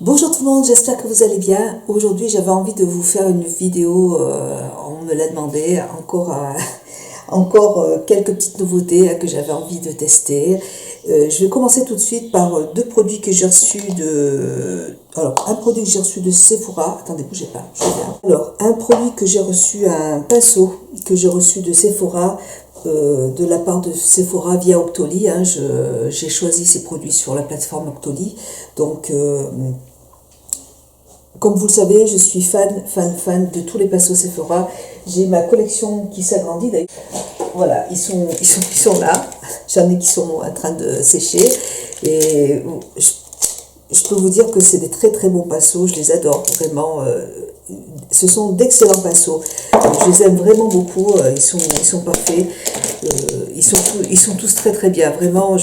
Bonjour tout le monde, j'espère que vous allez bien. Aujourd'hui, j'avais envie de vous faire une vidéo, on me l'a demandé, encore quelques petites nouveautés que j'avais envie de tester. Je vais commencer tout de suite par deux produits que j'ai reçus de... Alors, un produit que j'ai reçu de Sephora. Attendez, bougez pas, je viens. Alors, un produit que j'ai reçu, un pinceau que j'ai reçu de Sephora, de la part de Sephora via Octoly. J'ai choisi ces produits sur la plateforme Octoly. Donc, comme vous le savez, je suis fan de tous les pinceaux Sephora. J'ai ma collection qui s'agrandit d'ailleurs. Voilà, ils sont là. J'en ai qui sont en train de sécher. Et je peux vous dire que c'est des très très bons pinceaux. Je les adore vraiment. Ce sont d'excellents pinceaux. Je les aime vraiment beaucoup. Ils sont parfaits. Ils sont tous très très bien. Vraiment,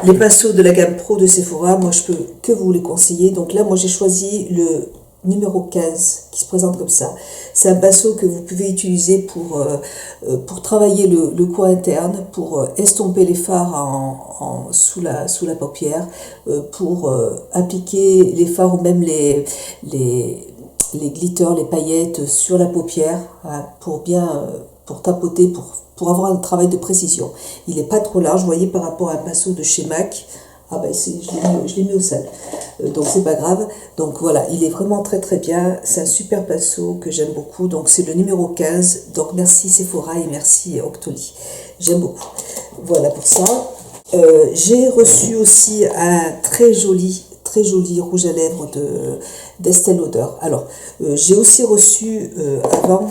les pinceaux de la gamme Pro de Sephora, moi je peux que vous les conseiller. Donc là, moi j'ai choisi le numéro 15 qui se présente comme ça. C'est un pinceau que vous pouvez utiliser pour travailler le coin interne, pour estomper les fards sous la paupière, pour appliquer les fards ou même les glitters, les paillettes sur la paupière, hein, pour tapoter, pour avoir un travail de précision. Il n'est pas trop large, vous voyez, par rapport à un pinceau de chez MAC. Ah ben je l'ai mis au sale, donc c'est pas grave. Donc voilà, il est vraiment très très bien, c'est un super pinceau que j'aime beaucoup. Donc c'est le numéro 15, donc merci Sephora et merci Octoly, j'aime beaucoup. Voilà pour ça. J'ai reçu aussi un très joli rouge à lèvres d'Estée Lauder. Alors, j'ai aussi reçu avant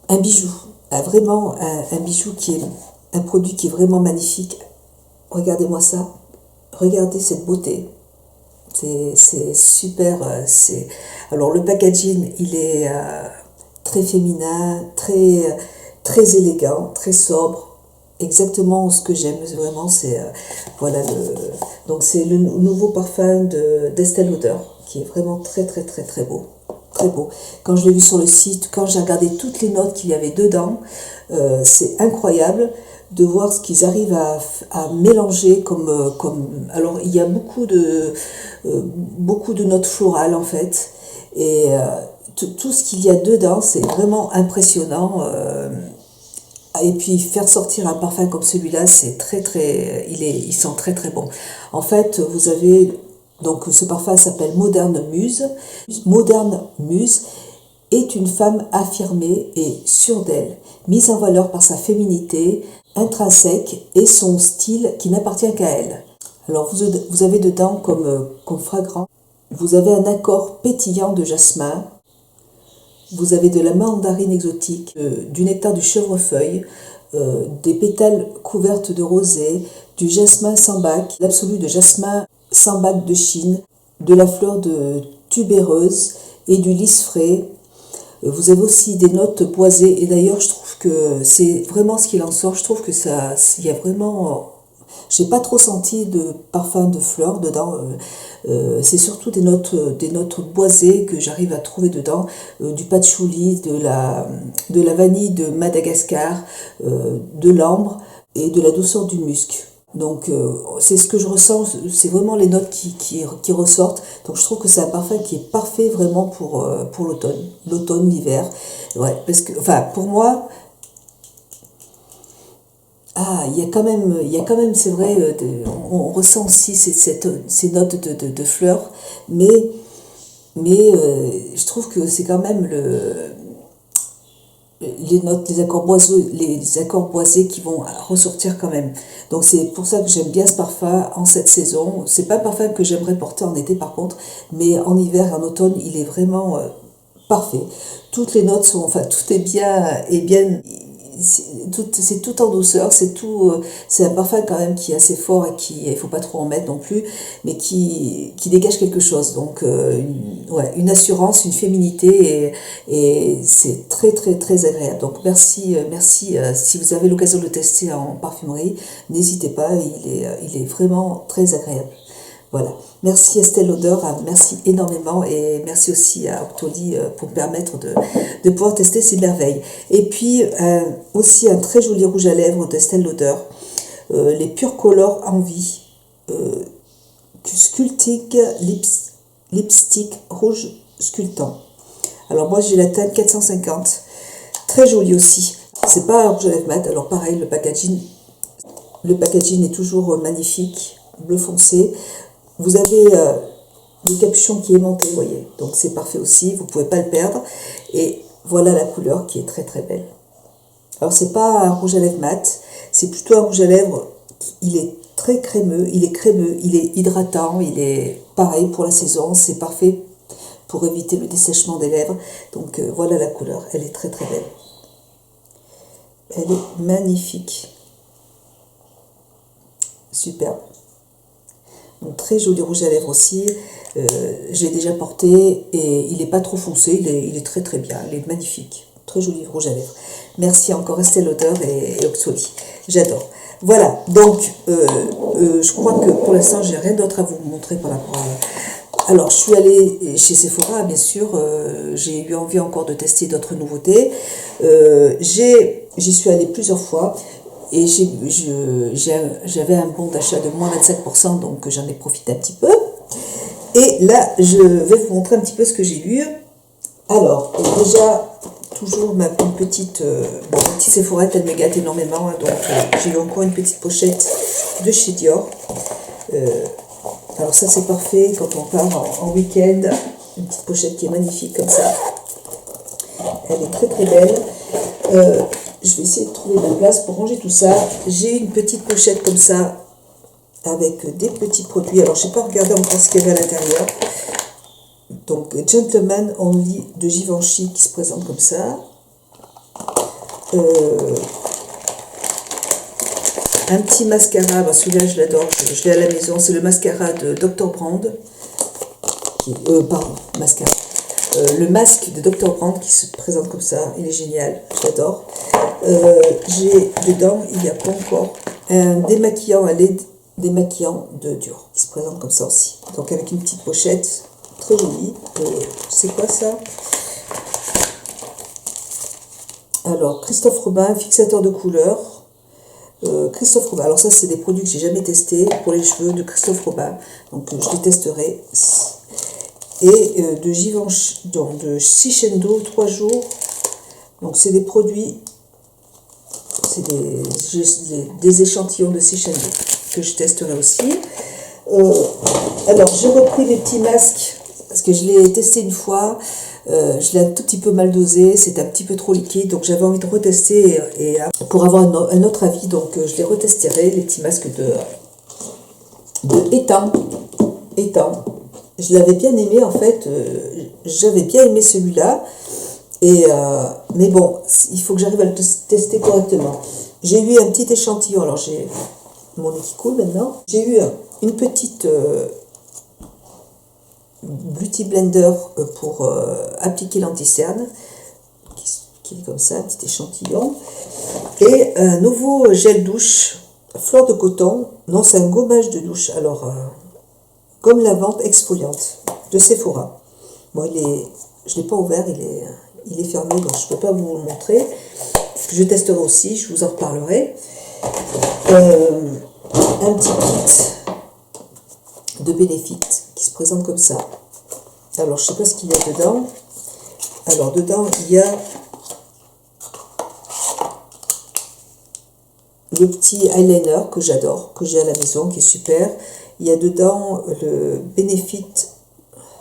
un bijou, vraiment un bijou qui est un produit qui est vraiment magnifique. Regardez-moi ça, regardez cette beauté. C'est super. Alors le packaging, il est très féminin, très élégant, très sobre. Exactement ce que j'aime, vraiment, voilà donc c'est le nouveau parfum d'Estée Lauder qui est vraiment très très très très beau, très beau. Quand je l'ai vu sur le site, quand j'ai regardé toutes les notes qu'il y avait dedans, c'est incroyable de voir ce qu'ils arrivent à mélanger alors il y a beaucoup de notes florales en fait, et tout ce qu'il y a dedans, c'est vraiment impressionnant. Et puis faire sortir un parfum comme celui-là, c'est très très, il sent très très bon. En fait, vous avez, donc ce parfum s'appelle Moderne Muse. Moderne Muse est une femme affirmée et sûre d'elle, mise en valeur par sa féminité intrinsèque et son style qui n'appartient qu'à elle. Alors vous avez dedans comme fragrant, vous avez un accord pétillant de jasmin. Vous avez de la mandarine exotique, du nectar du chevrefeuille, des pétales couvertes de rosée, du jasmin sambac, l'absolu de jasmin sambac de Chine, de la fleur de tubéreuse et du lys frais. Vous avez aussi des notes boisées, et d'ailleurs je trouve que c'est vraiment ce qu'il en sort. Je trouve que il y a vraiment... J'ai pas trop senti de parfum de fleurs dedans. C'est surtout des notes boisées que j'arrive à trouver dedans. Du patchouli, de la vanille de Madagascar, de l'ambre et de la douceur du musc. Donc c'est ce que je ressens, c'est vraiment les notes qui ressortent. Donc je trouve que c'est un parfum qui est parfait vraiment pour l'automne, l'hiver. Ouais, parce que, enfin, pour moi... Ah, il y a quand même, c'est vrai, on ressent aussi ces notes de fleurs, mais, je trouve que c'est quand même les accords boisés qui vont ressortir quand même. Donc c'est pour ça que j'aime bien ce parfum en cette saison. C'est pas un parfum que j'aimerais porter en été par contre, mais en hiver et en automne, il est vraiment parfait. Toutes les notes sont, enfin tout est bien, c'est tout en douceur, c'est un parfum quand même qui est assez fort et il faut pas trop en mettre non plus, mais qui dégage quelque chose. Donc une assurance, une féminité, et c'est très très très agréable. Donc merci, si vous avez l'occasion de le tester en parfumerie, n'hésitez pas, il est vraiment très agréable. Voilà. Merci Estée Lauder, merci énormément, et merci aussi à Octoly pour me permettre de pouvoir tester ces merveilles. Et puis aussi un très joli rouge à lèvres d'Estée Lauder, les Pure Color Envie, Sculpting Lipstick rouge sculptant. Alors moi j'ai la teinte 450, très jolie aussi. C'est pas un rouge à lèvres mat, alors pareil, le packaging est toujours magnifique, bleu foncé. Vous avez le capuchon qui est aimanté, vous voyez, donc c'est parfait aussi, vous pouvez pas le perdre. Et voilà la couleur qui est très très belle. Alors c'est pas un rouge à lèvres mat, c'est plutôt un rouge à lèvres, il est très crémeux, il est hydratant, il est pareil pour la saison, c'est parfait pour éviter le dessèchement des lèvres. Donc voilà la couleur, elle est très très belle. Elle est magnifique. Superbe. Donc très joli rouge à lèvres aussi. Je l'ai déjà porté et il n'est pas trop foncé, il est très très bien, il est magnifique. Très joli rouge à lèvres. Merci encore Estée Lauder et Oxoli. J'adore. Voilà, donc je crois que pour l'instant j'ai rien d'autre à vous montrer par rapport à... Alors je suis allée chez Sephora, bien sûr, j'ai eu envie encore de tester d'autres nouveautés. J'y suis allée plusieurs fois et j'avais un bon d'achat de moins 25%, donc j'en ai profité un petit peu. Et là, je vais vous montrer un petit peu ce que j'ai eu. Alors, déjà, toujours ma petite Sephora, elle me gâte énormément, hein, donc j'ai eu encore une petite pochette de chez Dior. Alors ça c'est parfait quand on part en week-end, une petite pochette qui est magnifique comme ça. Elle est très très belle. Je vais essayer de trouver la place pour ranger tout ça. J'ai une petite pochette comme ça avec des petits produits. Alors je n'ai pas regardé encore ce qu'il y avait à l'intérieur. Donc Gentleman Only de Givenchy qui se présente comme ça. Un petit mascara, bah celui-là je l'adore, je l'ai à la maison, c'est le mascara de Dr. Brand. Mascara. Le masque de Dr. Brand qui se présente comme ça, il est génial, j'adore. J'ai dedans, il y a pas encore, un démaquillant à LED, démaquillant de Dior qui se présente comme ça aussi. Donc avec une petite pochette, très jolie. C'est quoi ça? Alors, Christophe Robin, fixateur de couleurs. Christophe Robin, alors ça c'est des produits que j'ai jamais testés pour les cheveux de Christophe Robin, donc je les testerai. Et de Givenchy, donc de Shiseido 3 jours, donc c'est des produits, c'est des échantillons de Shiseido que je testerai aussi. Alors j'ai repris les petits masques parce que je l'ai testé une fois. Je l'ai un tout petit peu mal dosé, c'est un petit peu trop liquide, donc j'avais envie de retester et pour avoir un autre avis, donc je les retesterai, les petits masques de Etam. Je l'avais bien aimé en fait, j'avais bien aimé celui-là, mais bon, il faut que j'arrive à le tester correctement. J'ai eu un petit échantillon, alors j'ai mon nez qui coule maintenant, j'ai eu une petite... Beauty Blender pour appliquer l'anti-cerne qui est comme ça, un petit échantillon, et un nouveau gel douche fleur de coton, non c'est un gommage de douche, alors gomme lavante exfoliante de Sephora. Bon je l'ai pas ouvert, il est fermé donc je peux pas vous le montrer, je testerai aussi, je vous en reparlerai. Un petit kit de Benefit qui se présente comme ça. Alors je sais pas ce qu'il y a dedans. Alors dedans il y a le petit eyeliner que j'adore, que j'ai à la maison, qui est super. Il y a dedans le Benefit,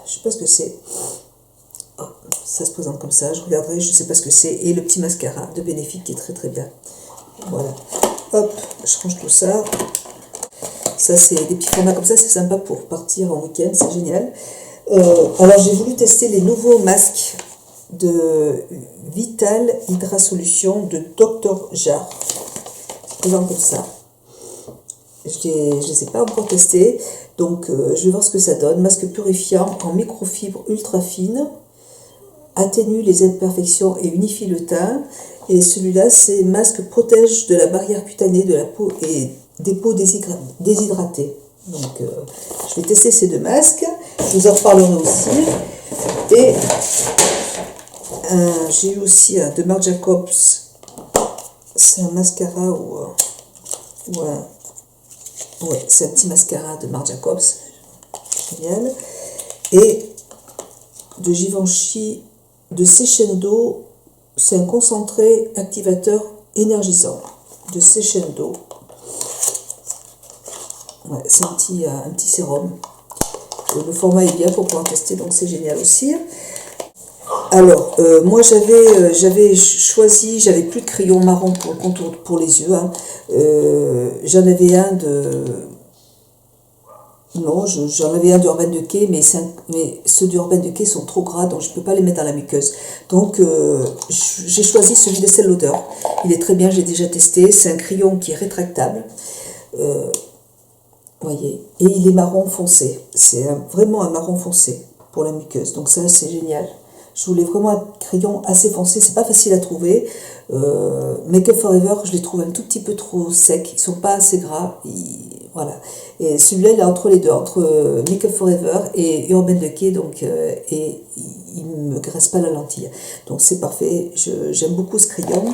je sais pas ce que c'est. Oh, ça se présente comme ça, je regarderai, je sais pas ce que c'est. Et le petit mascara de Benefit qui est très très bien. Voilà. Hop, je range tout ça. Ça, c'est des petits formats comme ça, c'est sympa pour partir en week-end, c'est génial. Alors, j'ai voulu tester les nouveaux masques de Vital Hydra Solution de Dr. Jar. Comme ça. Je les ai pas encore testés, donc je vais voir ce que ça donne. Masque purifiant en microfibre ultra fine, atténue les imperfections et unifie le teint. Et celui-là, c'est masque protège de la barrière cutanée de la peau et des peaux déshydratées. Donc, je vais tester ces deux masques. Je vous en reparlerai aussi. Et j'ai eu aussi de Marc Jacobs. C'est un mascara ouais, c'est un petit mascara de Marc Jacobs. génial. Et de Givenchy, de Seychendo, c'est un concentré activateur énergisant de Seychendo. Ouais, c'est un petit sérum. Le format est bien pour pouvoir tester, donc c'est génial aussi. Alors, moi j'avais choisi, j'avais plus de crayon marron pour le contour pour les yeux. Hein. J'en avais un de... Non, j'en avais un d'Urban Decay, mais ceux d'Urban Decay sont trop gras, donc je ne peux pas les mettre dans la muqueuse. Donc, j'ai choisi celui d'Estée Lauder. Il est très bien, j'ai déjà testé. C'est un crayon qui est rétractable. Voyez, et il est marron foncé. C'est vraiment un marron foncé pour la muqueuse. Donc ça, c'est génial. Je voulais vraiment un crayon assez foncé. C'est pas facile à trouver. Make Up For Ever, je les trouve un tout petit peu trop secs. Ils sont pas assez gras. Voilà. Et celui-là, il est entre les deux, entre Make Up For Ever et Urban Decay. Donc, et il me graisse pas la lentille. Donc c'est parfait. J'aime beaucoup ce crayon.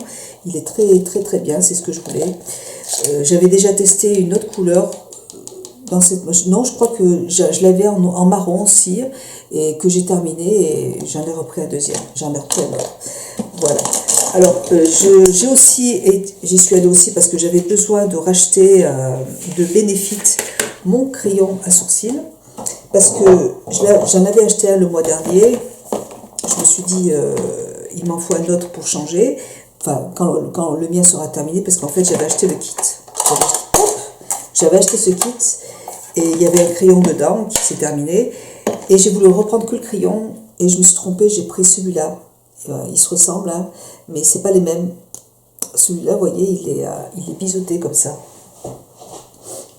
Il est très très très bien. C'est ce que je voulais. J'avais déjà testé une autre couleur. Non, je crois que je l'avais en marron aussi et que j'ai terminé et j'en ai repris un deuxième, j'en ai repris un autre. Voilà. Alors, j'y suis allée aussi parce que j'avais besoin de racheter de Benefit mon crayon à sourcils parce que j'en avais acheté un le mois dernier. Je me suis dit, il m'en faut un autre pour changer. Enfin, quand le mien sera terminé, parce qu'en fait, j'avais acheté le kit. J'avais acheté ce kit. Et il y avait un crayon dedans qui s'est terminé. Et j'ai voulu reprendre que le crayon. Et je me suis trompée, j'ai pris celui-là. Ils se ressemblent, hein, mais c'est pas les mêmes. Celui-là, vous voyez, il est biseauté comme ça.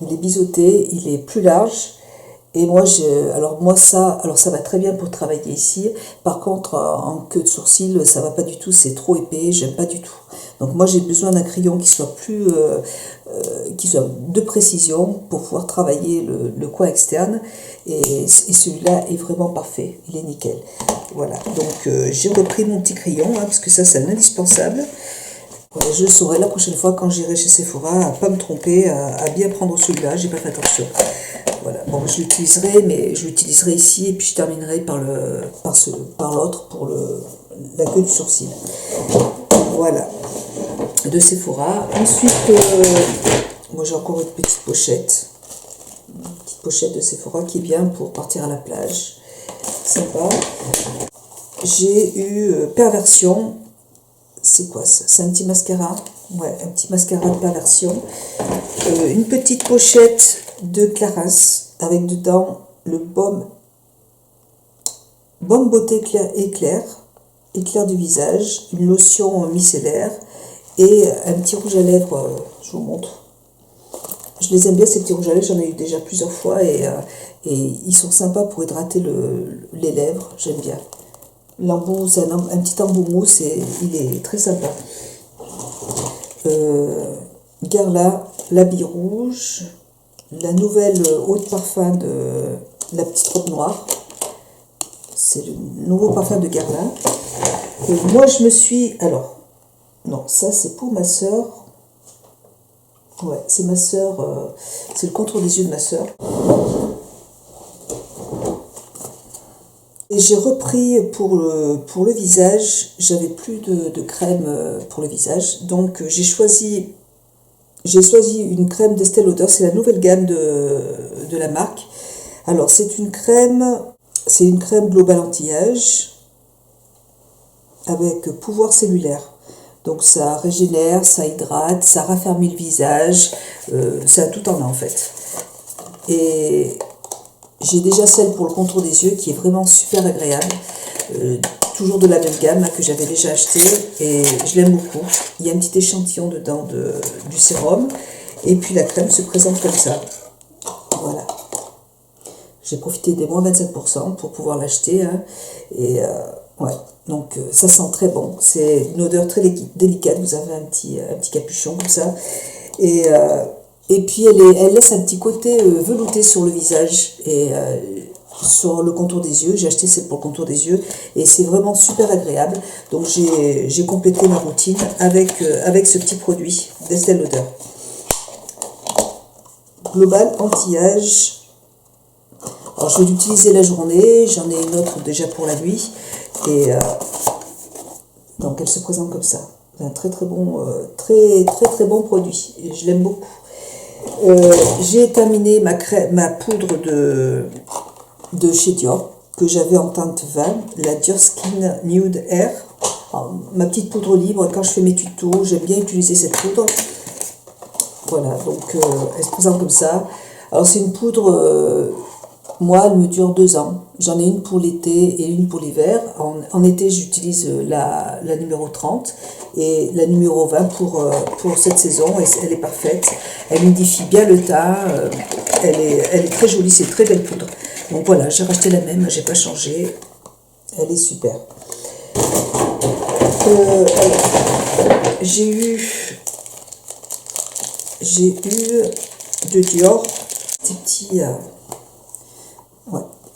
Il est biseauté, il est plus large. Et moi, ça va très bien pour travailler ici. Par contre, en queue de sourcil, ça va pas du tout, c'est trop épais, j'aime pas du tout. Donc moi, j'ai besoin d'un crayon qui soit qui soit de précision pour pouvoir travailler le coin externe. Et celui-là est vraiment parfait, il est nickel. Voilà, donc j'ai repris mon petit crayon, hein, parce que ça, c'est un indispensable. Ouais, je saurai la prochaine fois quand j'irai chez Sephora à pas me tromper, à bien prendre celui-là, j'ai pas fait attention. Voilà, bon, je l'utiliserai, mais je l'utiliserai ici et puis je terminerai par l'autre pour la queue du sourcil. Voilà, de Sephora. Ensuite, moi j'ai encore une petite pochette de Sephora qui est bien pour partir à la plage. Sympa. J'ai eu Perversion. C'est quoi ça? C'est un petit mascara. Ouais, un petit mascara de Perversion. Une petite pochette de Clarins avec dedans le baume beauté éclair du visage, une lotion micellaire et un petit rouge à lèvres. Je vous montre. Je les aime bien ces petits rouges à lèvres, j'en ai eu déjà plusieurs fois et ils sont sympas pour hydrater les lèvres, j'aime bien. L'embout, c'est un petit embout mousse et il est très sympa. Guerlain, l'habit rouge, la nouvelle eau de parfum de la petite robe noire. C'est le nouveau parfum de Guerlain. Moi, je me suis... Alors, non, ça, c'est pour ma sœur. Ouais, c'est ma sœur. C'est le contour des yeux de ma sœur. Et j'ai repris pour le visage. J'avais plus de crème pour le visage. Donc, j'ai choisi une crème d'Estée Lauder. C'est la nouvelle gamme de la marque. Alors, c'est une crème global anti-âge avec pouvoir cellulaire. Donc ça régénère, ça hydrate, ça raffermit le visage, ça tout en a en fait. Et j'ai déjà celle pour le contour des yeux qui est vraiment super agréable. Toujours de la même gamme que j'avais déjà acheté et je l'aime beaucoup. Il y a un petit échantillon dedans du sérum et puis la crème se présente comme ça. Voilà. J'ai profité des moins 25% pour pouvoir l'acheter. Hein, et ouais, donc ça sent très bon. C'est une odeur très délicate. Vous avez un petit capuchon comme ça. Et puis elle laisse un petit côté velouté sur le visage et sur le contour des yeux. J'ai acheté celle pour le contour des yeux et c'est vraiment super agréable. Donc j'ai complété ma routine avec ce petit produit d'Estée Lauder. Global anti-âge. Alors je vais l'utiliser la journée, j'en ai une autre déjà pour la nuit. Et donc elle se présente comme ça. C'est un très très bon, très bon produit. Et je l'aime beaucoup. J'ai terminé ma poudre de chez Dior, que j'avais en teinte 20, la Dior Skin Nude Air. Alors, ma petite poudre libre, quand je fais mes tutos, j'aime bien utiliser cette poudre. Voilà, donc elle se présente comme ça. Alors c'est une poudre, moi elle me dure 2 ans. J'en ai une pour l'été et une pour l'hiver. En été j'utilise la numéro 30 et la numéro 20 pour cette saison. Et elle est parfaite. Elle humidifie bien le teint. Elle est très jolie, c'est une très belle poudre. Donc voilà, j'ai racheté la même, j'ai pas changé. Elle est super. J'ai eu de Dior des petits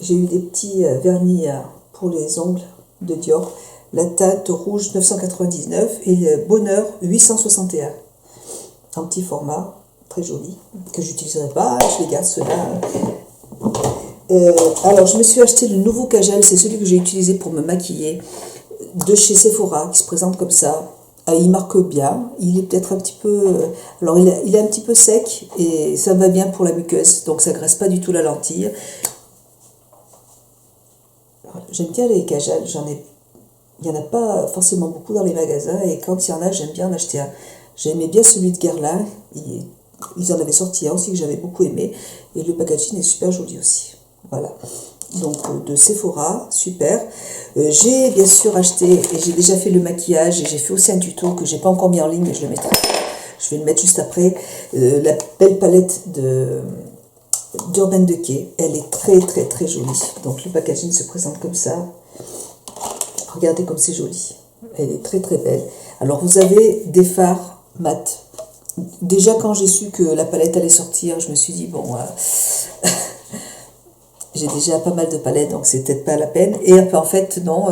j'ai eu des petits vernis pour les ongles de Dior, la teinte rouge 999 et le bonheur 861 en petit format, très joli, que j'utiliserai pas, je les garde ceux-là. Alors je me suis acheté le nouveau Kajal, c'est celui que j'ai utilisé pour me maquiller, de chez Sephora, qui se présente comme ça. Il marque bien, il est peut-être un petit peu... alors il est un petit peu sec et ça va bien pour la muqueuse, donc ça graisse pas du tout la lentille. J'aime bien les Kajal, il n'y en a pas forcément beaucoup dans les magasins et quand il y en a, j'aime bien en acheter un. J'aimais bien celui de Guerlain, ils en avaient sorti un aussi que j'avais beaucoup aimé et le packaging est super joli aussi. Voilà. Donc de Sephora, super. J'ai bien sûr acheté, et j'ai déjà fait le maquillage, et j'ai fait aussi un tuto que j'ai pas encore mis en ligne, mais je le mettrai. Je vais le mettre juste après. La belle palette d'Urban Decay, elle est très très très jolie. Donc le packaging se présente comme ça. Regardez comme c'est joli. Elle est très très belle. Alors vous avez des fards mat. Déjà quand j'ai su que la palette allait sortir, je me suis dit bon... j'ai déjà pas mal de palettes, donc c'est peut-être pas la peine. Et en fait, non,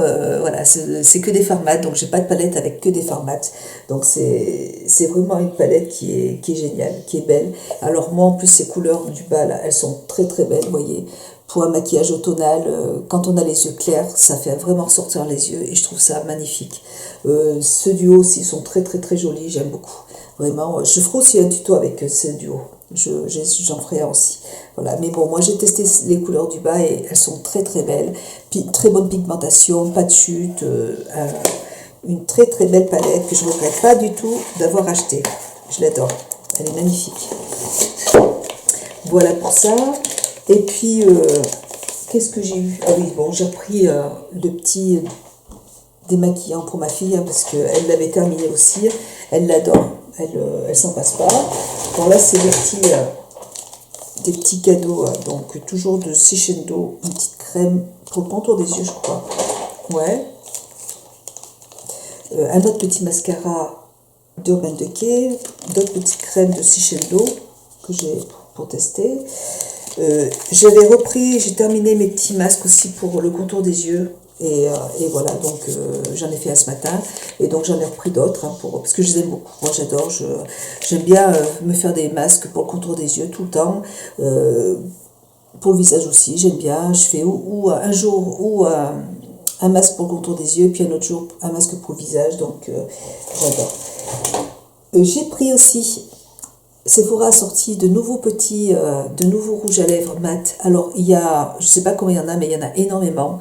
voilà, c'est que des fards mat, donc j'ai pas de palette avec que des fards mat. Donc c'est vraiment une palette qui est géniale, qui est belle. Alors moi, en plus, ces couleurs du bas, là, elles sont très très belles, vous voyez. Pour un maquillage automnal, quand on a les yeux clairs, ça fait vraiment ressortir les yeux, et je trouve ça magnifique. Ceux du haut aussi sont très très très jolis, j'aime beaucoup. Vraiment, je ferai aussi un tuto avec ce duo. J'en ferai un aussi. Voilà. Mais bon, moi j'ai testé les couleurs du bas et elles sont très très belles. Puis, très bonne pigmentation, pas de chute. Une très très belle palette que je ne regrette pas du tout d'avoir acheté. Je l'adore. Elle est magnifique. Voilà pour ça. Et puis, qu'est-ce que j'ai eu? Ah oui, bon, j'ai repris le petit démaquillant pour ma fille, hein, parce qu'elle l'avait terminé aussi. Elle l'adore. Elle s'en passe pas. Bon là c'est des petits cadeaux, donc toujours de Shiseido, une petite crème pour le contour des yeux je crois. Ouais. Un autre petit mascara d'Urban Decay, d'autres petites crèmes de Shiseido que j'ai pour tester. J'ai terminé mes petits masques aussi pour le contour des yeux. Et voilà, donc j'en ai fait un ce matin et donc j'en ai repris d'autres parce que je les aime beaucoup. Moi j'adore, j'aime bien me faire des masques pour le contour des yeux tout le temps, pour le visage aussi, j'aime bien. Je fais ou un jour un masque pour le contour des yeux, puis un autre jour un masque pour le visage, donc j'adore. J'ai pris aussi, Sephora a sorti de nouveaux rouges à lèvres mat. Alors il y a, je sais pas combien il y en a, mais il y en a énormément.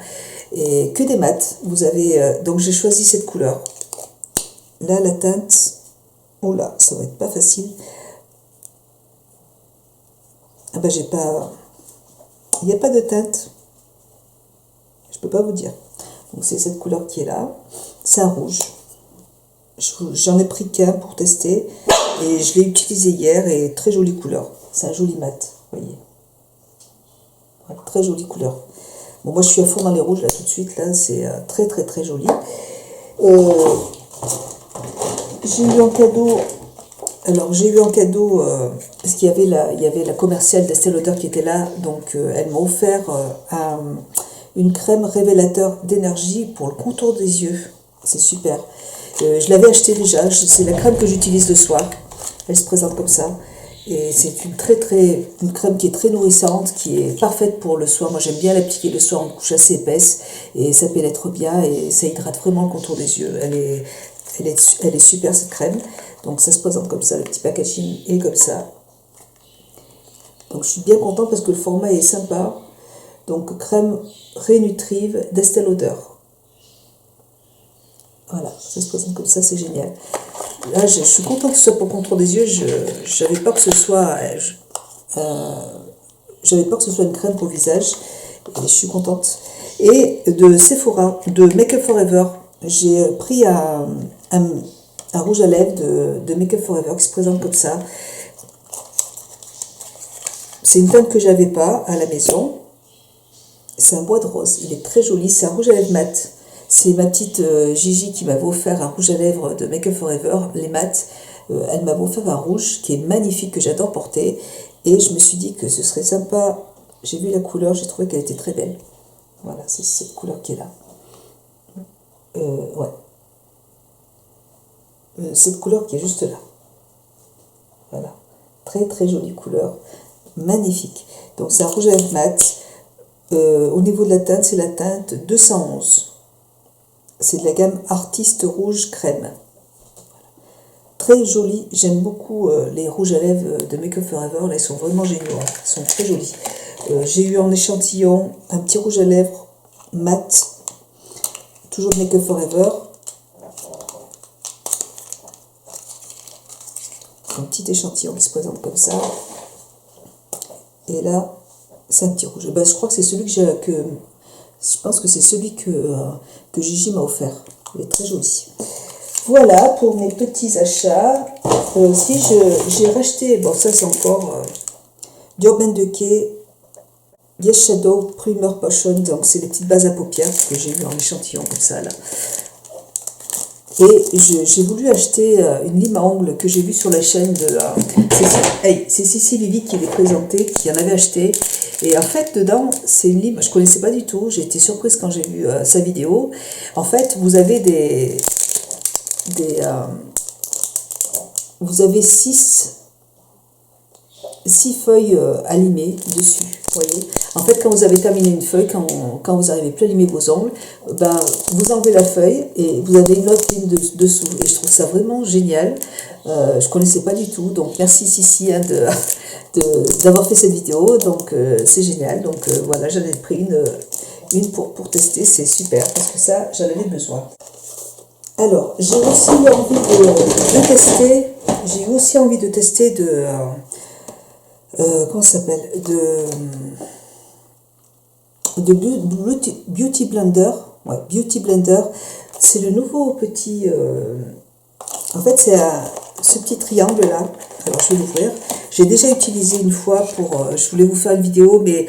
Et que des mats. Vous avez donc j'ai choisi cette couleur. Là la teinte, oula, ça va être pas facile. Ah ben j'ai pas, il n'y a pas de teinte. Je peux pas vous dire. Donc c'est cette couleur qui est là. C'est un rouge. J'en ai pris qu'un pour tester et je l'ai utilisé hier et très jolie couleur. C'est un joli mat, vous voyez. Ouais, très jolie couleur. Bon, moi je suis à fond dans les rouges là tout de suite, là c'est très très très joli. J'ai eu en cadeau, parce qu'il y avait la commerciale d'Estée Lauder qui était là, donc elle m'a offert une crème révélateur d'énergie pour le contour des yeux. C'est super. Je l'avais acheté déjà, c'est la crème que j'utilise le soir. Elle se présente comme ça. Et c'est une crème qui est très nourrissante, qui est parfaite pour le soir. Moi j'aime bien l'appliquer le soir en couche assez épaisse et ça pénètre bien et ça hydrate vraiment le contour des yeux. Elle est super cette crème. Donc ça se présente comme ça, le petit packaging est comme ça. Donc je suis bien contente parce que le format est sympa. Donc crème Rénutrive d'Estée Lauder. Voilà, ça se présente comme ça, c'est génial. Là, je suis contente que ce soit pour le contour des yeux. J'avais peur que ce soit, une crème pour le visage. Et je suis contente. Et de Sephora, de Make Up Forever, j'ai pris un rouge à lèvres de Make Up Forever qui se présente comme ça. C'est une teinte que j'avais pas à la maison. C'est un bois de rose. Il est très joli. C'est un rouge à lèvres mat. C'est ma petite Gigi qui m'avait offert un rouge à lèvres de Make Up Forever, les mat. Elle m'avait offert un rouge qui est magnifique, que j'adore porter. Et je me suis dit que ce serait sympa. J'ai vu la couleur, j'ai trouvé qu'elle était très belle. Voilà, c'est cette couleur qui est là. Ouais. Cette couleur qui est juste là. Voilà. Très très jolie couleur. Magnifique. Donc c'est un rouge à lèvres mat. Au niveau de la teinte, c'est la teinte 211. C'est de la gamme Artiste Rouge Crème. Très joli. J'aime beaucoup les rouges à lèvres de Make Up Forever. Là, ils sont vraiment géniaux. Hein. Ils sont très jolis. J'ai eu en échantillon un petit rouge à lèvres mat. Toujours de Make Up Forever. Un petit échantillon qui se présente comme ça. Et là, c'est un petit rouge. Ben, je crois que c'est celui je pense que c'est celui que Gigi m'a offert. Il est très joli. Voilà pour mes petits achats. Aussi, j'ai racheté, bon ça c'est encore d'Urban Decay Yes Shadow Primer Potion. Donc c'est les petites bases à paupières que j'ai eu en échantillon comme ça là. Et j'ai voulu acheter une lime à ongles que j'ai vue sur la chaîne de c'est Cici Vivi qui les présentait, qui en avait acheté. Et en fait, dedans, c'est une lime, je ne connaissais pas du tout. J'ai été surprise quand j'ai vu sa vidéo. En fait, vous avez vous avez six feuilles à limer dessus. Voyez. En fait, quand vous avez terminé une feuille, quand vous n'arrivez plus à limer vos ongles, ben, vous enlevez la feuille et vous avez une autre ligne dessous. Et je trouve ça vraiment génial. Je ne connaissais pas du tout. Donc, merci Cici hein, d'avoir fait cette vidéo. Donc, c'est génial. Donc, voilà, j'en ai pris une pour tester. C'est super parce que ça, j'en avais besoin. Alors, j'ai aussi envie de tester. J'ai aussi envie de tester comment ça s'appelle de Beauty Blender. Ouais, Beauty Blender. C'est le nouveau petit. En fait, c'est ce petit triangle là. Alors, je vais l'ouvrir. J'ai déjà utilisé une fois je voulais vous faire une vidéo, mais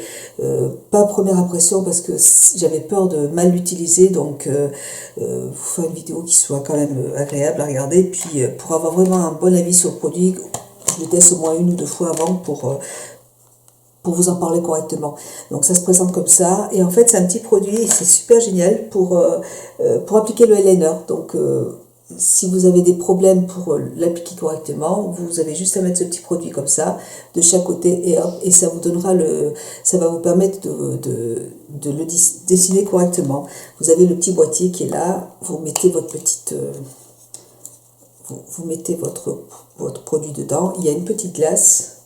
pas première impression parce que j'avais peur de mal l'utiliser. Donc, vous faire une vidéo qui soit quand même agréable à regarder. Puis, pour avoir vraiment un bon avis sur le produit, je le teste au moins 1 ou 2 fois avant pour vous en parler correctement. Donc ça se présente comme ça. Et en fait, c'est un petit produit, c'est super génial pour appliquer le eyeliner. Donc si vous avez des problèmes pour l'appliquer correctement, vous avez juste à mettre ce petit produit comme ça, de chaque côté, et hop, et ça vous donnera ça va vous permettre de le dessiner correctement. Vous avez le petit boîtier qui est là, vous mettez votre petite... vous mettez votre produit dedans. Il y a une petite glace,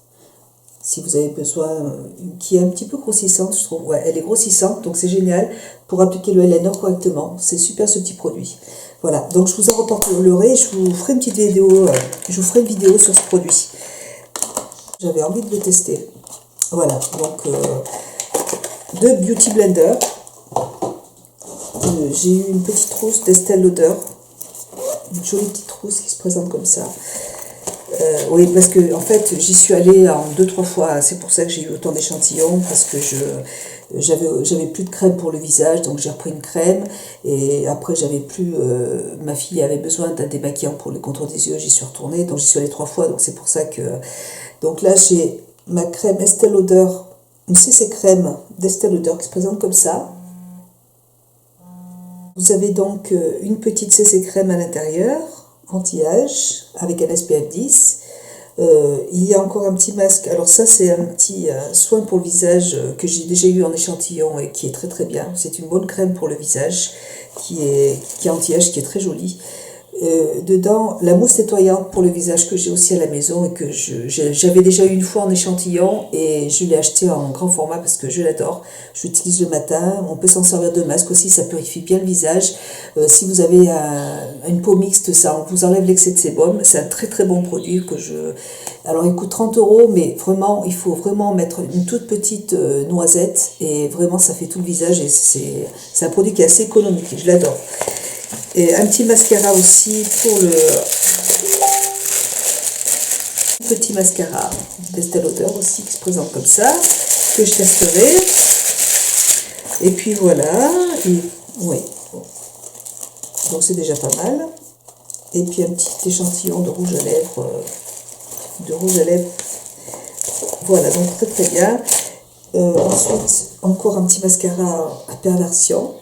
si vous avez besoin, qui est un petit peu grossissante, je trouve. Ouais, elle est grossissante, donc c'est génial pour appliquer le eyeliner correctement. C'est super ce petit produit. Voilà, donc je vous en reparlerai, je vous ferai une petite vidéo, sur ce produit. J'avais envie de le tester. Voilà, donc de Beauty Blender. J'ai eu une petite trousse d'Estée Lauder. Une jolie petite trousse qui se présente comme ça. Oui, parce que en fait, j'y suis allée en 2-3 fois. C'est pour ça que j'ai eu autant d'échantillons, parce que j'avais plus de crème pour le visage, donc j'ai repris une crème. Et après, j'avais plus. Ma fille avait besoin d'un démaquillant pour le contour des yeux. J'y suis retournée, donc j'y suis allée 3 fois. Donc c'est pour ça que. Donc là, j'ai ma crème Estée Lauder, une CC crème d'Estée Lauder qui se présente comme ça. Vous avez donc une petite CC crème à l'intérieur, anti-âge, avec un SPF 10. Il y a encore un petit masque. Alors ça, c'est un petit soin pour le visage que j'ai déjà eu en échantillon et qui est très très bien. C'est une bonne crème pour le visage qui est anti-âge, qui est très jolie. Dedans, la mousse nettoyante pour le visage que j'ai aussi à la maison et que j'avais déjà eu une fois en échantillon et je l'ai acheté en grand format parce que je l'adore. Je l'utilise le matin. On peut s'en servir de masque aussi, ça purifie bien le visage. Si vous avez une peau mixte, ça vous enlève l'excès de sébum. C'est un très très bon produit que je... Alors il coûte 30 €, mais vraiment, il faut vraiment mettre une toute petite noisette et vraiment ça fait tout le visage et c'est un produit qui est assez économique. Je l'adore. Et un petit mascara aussi pour le petit mascara d'Estée Lauder aussi qui se présente comme ça, que je testerai. Et puis voilà, et, oui, donc c'est déjà pas mal. Et puis un petit échantillon de rouge à lèvres, voilà, donc très très bien. Ensuite, encore un petit mascara à perversion.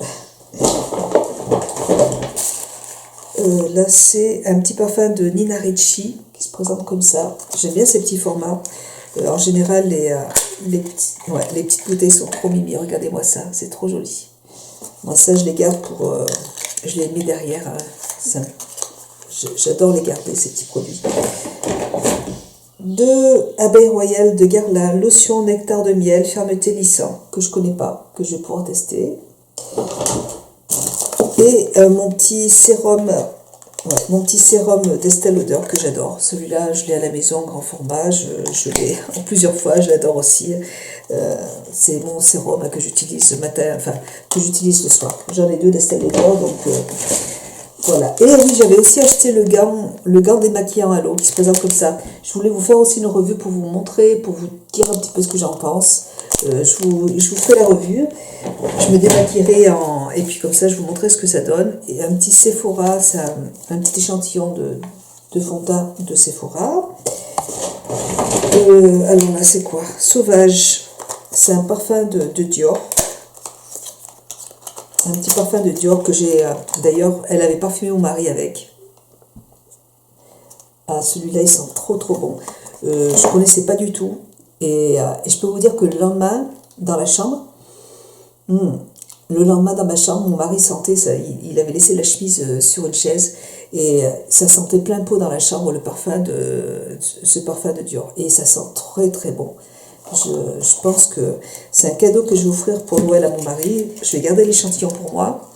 Là, c'est un petit parfum de Nina Ricci qui se présente comme ça. J'aime bien ces petits formats. En général, les petites bouteilles sont trop mimi. Regardez-moi ça, c'est trop joli. Moi, ça, je les garde pour... je les mets derrière. J'adore les garder, ces petits produits. De Abeille Royale de Guerlain, lotion nectar de miel, fermeté lissant, que je connais pas, que je vais pouvoir tester. Et mon petit sérum d'Estée Lauder que j'adore. Celui-là, je l'ai à la maison en grand format. Je l'ai en plusieurs fois. Je l'adore aussi. C'est mon sérum que j'utilise le matin, enfin que j'utilise le soir. J'en ai 2 d'Estée Lauder, donc voilà. Et oui, j'avais aussi acheté le gant démaquillant à l'eau qui se présente comme ça. Je voulais vous faire aussi une revue pour vous montrer, pour vous dire un petit peu ce que j'en pense. Je vous ferai la revue. Je me démaquillerai et puis comme ça je vous montrerai ce que ça donne. Et un petit Sephora, c'est un petit échantillon de fond de teint de Sephora. Alors là c'est quoi? Sauvage, c'est un parfum de Dior. Un petit parfum de Dior que j'ai... D'ailleurs, elle avait parfumé mon mari avec. Ah, celui-là, il sent trop trop bon. Je connaissais pas du tout. Et je peux vous dire que le lendemain, dans la chambre, mon mari sentait ça. Il avait laissé la chemise sur une chaise et ça sentait plein pot dans la chambre ce parfum de Dior. Et ça sent très très bon. Je pense que c'est un cadeau que je vais offrir pour Noël à mon mari. Je vais garder l'échantillon pour moi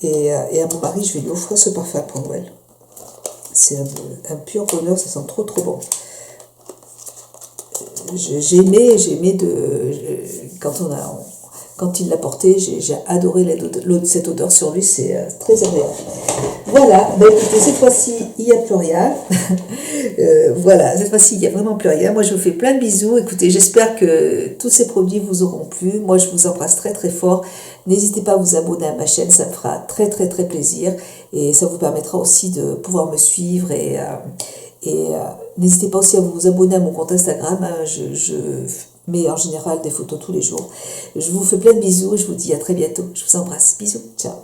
et à mon mari, je vais lui offrir ce parfum pour Noël. C'est un pur bonheur, ça sent trop trop bon. J'ai aimé quand il l'a porté, j'ai adoré cette odeur sur lui, c'est très agréable. Voilà, écoutez, cette fois-ci, il n'y a plus rien. Voilà, cette fois-ci, il n'y a vraiment plus rien. Moi, je vous fais plein de bisous. Écoutez, j'espère que tous ces produits vous auront plu. Moi, je vous embrasse très très fort. N'hésitez pas à vous abonner à ma chaîne, ça me fera très très très plaisir. Et ça vous permettra aussi de pouvoir me suivre et n'hésitez pas aussi à vous abonner à mon compte Instagram. Je mets en général des photos tous les jours. Je vous fais plein de bisous et je vous dis à très bientôt. Je vous embrasse. Bisous. Ciao.